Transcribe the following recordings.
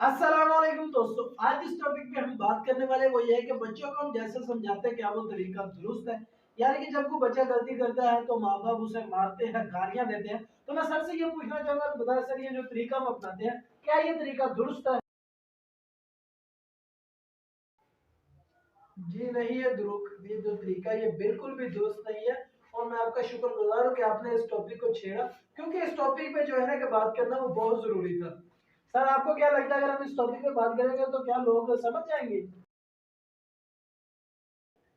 अस्सलाम वालेकुम दोस्तों। आज इस टॉपिक पे हम बात करने वाले वो ये है कि बच्चों को हम जैसे समझाते हैं क्या वो तरीका दुरुस्त है। यानी कि जब कोई बच्चा गलती करता है तो माँ बाप उसे मारते हैं, गालियां देते हैं। तो मैं सर से ये पूछना चाहूंगा, बताया सर ये जो तरीका हम अपनाते हैं क्या ये तरीका दुरुस्त है? जी नहीं, ये जो तरीका ये बिल्कुल भी दुरुस्त नहीं है। और मैं आपका शुक्रगुजार हूँ कि आपने इस टॉपिक को छेड़ा, क्योंकि इस टॉपिक पे जो है ना कि बात करना वो बहुत जरूरी था। सर आपको क्या लगता है अगर हम इस टॉपिक पे बात करेंगे तो क्या लोग समझ जाएंगे?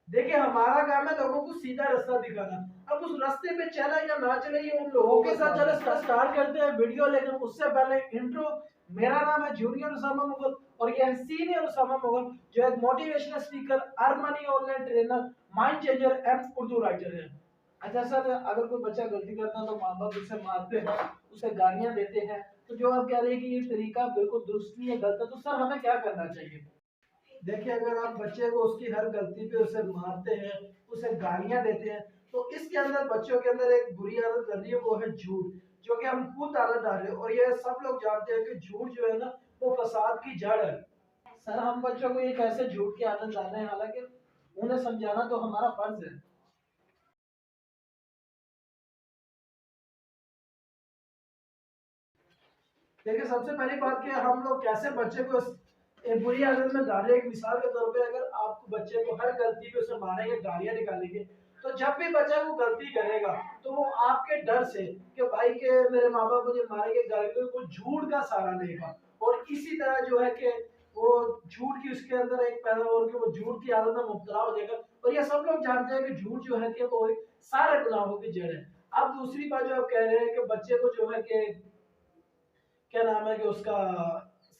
देखिए हमारा काम है लोगों को सीधा रास्ता दिखाना। अब उस रास्ते पे चले या ना चले ये उन लोगों के साथ। चलो स्टार्ट करते हैं वीडियो, लेकिन उससे पहले इंट्रो। मेरा नाम है जूनियर उसामा मुगल और ये है सीनियर उसामा मुगल, जो एक motivational speaker, earn money online trainer, mind changer and Urdu writer है। अच्छा सर, अगर कोई बच्चा गलती करता है तो माँ बाप उसे मारते हैं, उसे गालियां देते हैं। तो जो आप कह रहे हैं कि ये तरीका बिल्कुल दुरुस्त नहीं है, गलत है, तो सर हमें क्या करना चाहिए? देखिए अगर आप बच्चे को उसकी हर गलती पे उसे मारते हैं, उसे गालियां देते हैं, तो इसके अंदर बच्चों के अंदर एक बुरी आदत कर रही है, वो है झूठ। जो कि हम खुद आदत डाल रहे हैं और ये सब लोग जानते हैं कि झूठ जो है ना वो फसाद की जड़ है। सर हम बच्चों को ये कैसे झूठ की आदत डाल रहे हैं, हालांकि उन्हें समझाना तो हमारा फर्ज है। देखिए सबसे पहली बात कि हम लोग कैसे बच्चे को एक बुरी आदत में डालें। एक मिसाल के तौर पे अगर आप बच्चे को हर गलती पे उसे मारेंगे, गालियां निकालेंगे, तो जब भी बच्चा वो गलती करेगा तो वो आपके डर से कि भाई के मेरे माँ बाप मुझे मारेंगे गालियां, वो झूठ का सहारा लेगा। और इसी तरह जो है कि वो झूठ की उसके अंदर एक पैदा हो कि वो झूठ की आदत में मुब्तला हो जाएगा। और ये सब लोग जानते हैं कि झूठ जो है कि वो एक सारे गुनाहों की जड़ है। अब दूसरी बात जो आप कह रहे हैं कि बच्चे को जो है कि क्या नाम है कि उसका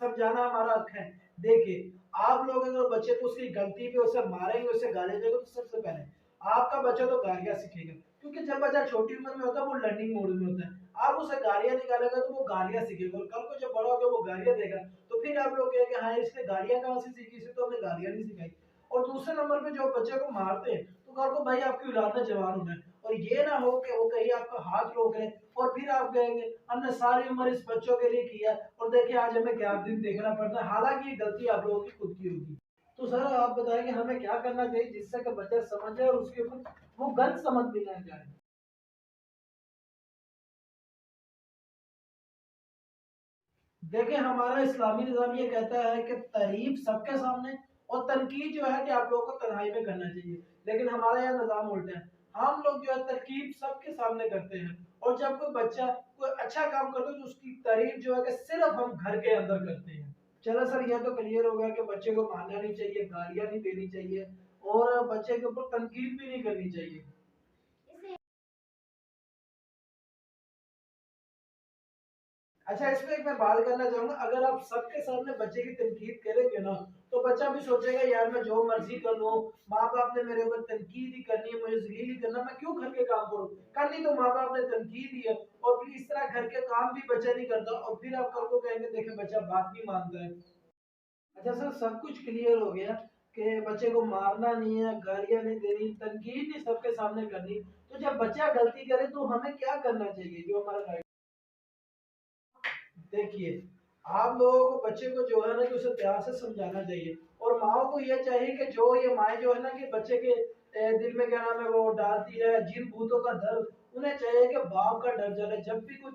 समझाना हमारा हक है। देखिए आप लोग अगर बच्चे को उसकी गलती पे उसे मारेंगे, उसे गाली देंगे, तो सबसे पहले आपका बच्चा तो गालियां सीखेगा, क्योंकि जब बच्चा छोटी उम्र में होता है वो लर्निंग मोड में होता है। आप उसे गालियां निकालेगा तो वो गालियां सीखेगा, और कल को जब बड़ा होगा वो गालियां देगा, तो फिर आप लोग कहेंगे हाँ इसने गालियां कहाँ से सीखी, इसे तो हमने गालियां नहीं सिखाई। और दूसरे नंबर पे जो बच्चे को मारते हैं तो कल को भाई आपकी औलाद में जवान होना है, और ये ना हो कि वो कहीं आपका हाथ रोक ले और फिर आप कहेंगे हमने सारी उम्र इस बच्चों के लिए किया और देखिए आज हमें क्या दिन देखना पड़ता है, हालांकि ये गलती आप लोगों की खुद की होगी। तो सर आप बताएंगे हमें क्या करना चाहिए जिससे कि बच्चा समझ जाए और उसके ऊपर वो गलत समझ भी ना जाए? देखिए हमारा इस्लामी निज़ाम ये कहता है कि तारीफ सबके सामने और तनकीद जो है कि आप लोगों को तन्हाई में करना चाहिए। लेकिन हमारा यहाँ निज़ाम उल्टा है, हम लोग जो है तरकीब सबके सामने करते हैं। और जब कोई बच्चा कोई अच्छा काम करता है तो उसकी तारीफ जो है कि सिर्फ हम घर के अंदर करते हैं। चलो सर ये तो क्लियर हो गया कि बच्चे को मारना नहीं चाहिए, गालियां नहीं देनी चाहिए और बच्चे के ऊपर तनकीद भी नहीं करनी चाहिए। अच्छा इसमें एक मैं बात करना चाहूंगा, अगर आप सबके सामने बच्चे की तनकीद करेंगे ना तो बच्चा भी सोचेगा यार मैं जो मर्जी कर लूँ, माँ बाप ने मेरे ऊपर तनकीद ही करनी है, मुझे जलील ही करना, मैं क्यों घर के काम करूँ, करनी तो माँ बाप ने तनकीद ही है। और फिर इस तरह घर के काम भी बच्चा नहीं करता और फिर आप कल को कहेंगे देखे बच्चा बात नहीं मानता है। अच्छा सर सब कुछ क्लियर हो गया कि बच्चे को मारना नहीं है, गालियां नहीं देनी, तनकीद नहीं सबके सामने करनी। तो जब बच्चा गलती करे तो हमें क्या करना चाहिए जो हमारा? देखिए आप लोगों को बच्चे को जो है ना कि उसे प्यार से समझाना चाहिए। और माओ को ये चाहिए कि जो ये माए जो है ना कि बच्चे के दिल में क्या नाम है वो डालती है जिन भूतों का डर, उन्हें चाहिए कि बाप का डर जाए। जब भी कुछ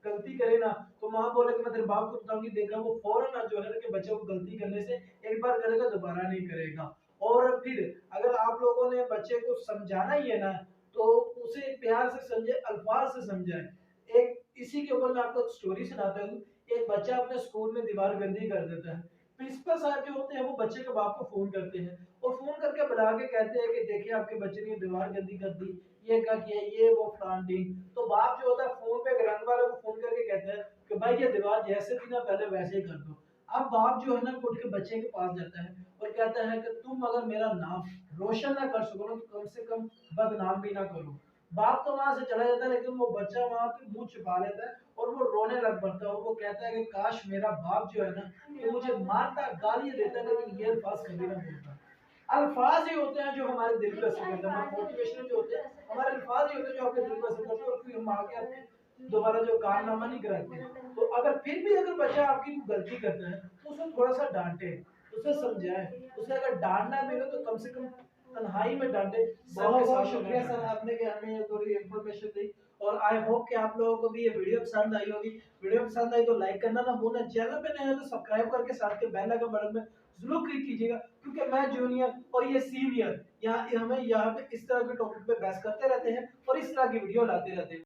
गलती करे ना तो माँ बोले कि मैं तेरे बाप को बताऊंगी, देखा वो फौरन ना जो है ना कि बच्चे को गलती करने से एक बार करेगा दोबारा नहीं करेगा। और फिर अगर आप लोगों ने बच्चे को समझाना ही है ना तो उसे प्यार से समझे, अल्फाज से समझाए। एक इसी के ऊपर मैं आपको एक स्टोरी सुनाता हूँ। एक बच्चा अपने स्कूल में दीवार गंदी कर देता है। प्रिंसिपल साहब जो होते हैं वो बच्चे के बाप को फोन करते हैं और फोन करके बुला के कहते हैं कि देखिए आपके बच्चे ने दीवार गंदी कर दी, ये क्या किया, ये वो फ्लांटिंग। तो बाप जो होता है फोन पे रंग वाले को फोन करके कहता है कि भाई ये दीवार जैसे थी ना पहले वैसे ही कर दो। अब बाप जो है ना उठ के बच्चे के पास जाता है और कहता है कि तुम अगर मेरा नाम रोशन ना कर सको ना तो कम से कम बदनाम भी ना करो। बाप तो वहां से चला जाता है, लेकिन वो बच्चा वहां पे मुंह छिपा लेता है और वो रोने लग पड़ता है और वो कहता है कि काश मेरा बाप जो है ना कि मुझे मारता गाली देता, लेकिन ये अल्फाज कभी ना बोलता। अल्फाज ही होते हैं जो हमारे दिल पे असर करते हैं, मोटिवेशनल जो होते हैं हमारे अल्फाज ही होते हैं जो आपके दिल पे असर करते हैं और फिर हम आगे अपने दोबारा जो कारनामा नहीं कराते। तो अगर फिर भी अगर बच्चा आपकी कोई गलती करता है तो उसे थोड़ा सा डांटे, उसे समझाए, उसे अगर डांटना मिले तो कम से कम तन्हाई में डांटे। बहुत बहुत शुक्रिया सर, आपने कि हमें ये थोड़ी इन्फॉर्मेशन दी। और आई होप कि आप लोगों को भी ये वीडियो पसंद आई होगी। वीडियो पसंद आई तो लाइक करना ना भूलना, चैनल पे नए हो तो सब्सक्राइब करके साथ के बेल आइकन बटन में जरूर क्लिक कीजिएगा, क्योंकि मैं जूनियर और ये सीनियर यहाँ हमें यहाँ पे इस तरह के टॉपिक पे बहस करते रहते हैं और इस तरह की वीडियो लाते रहते हैं।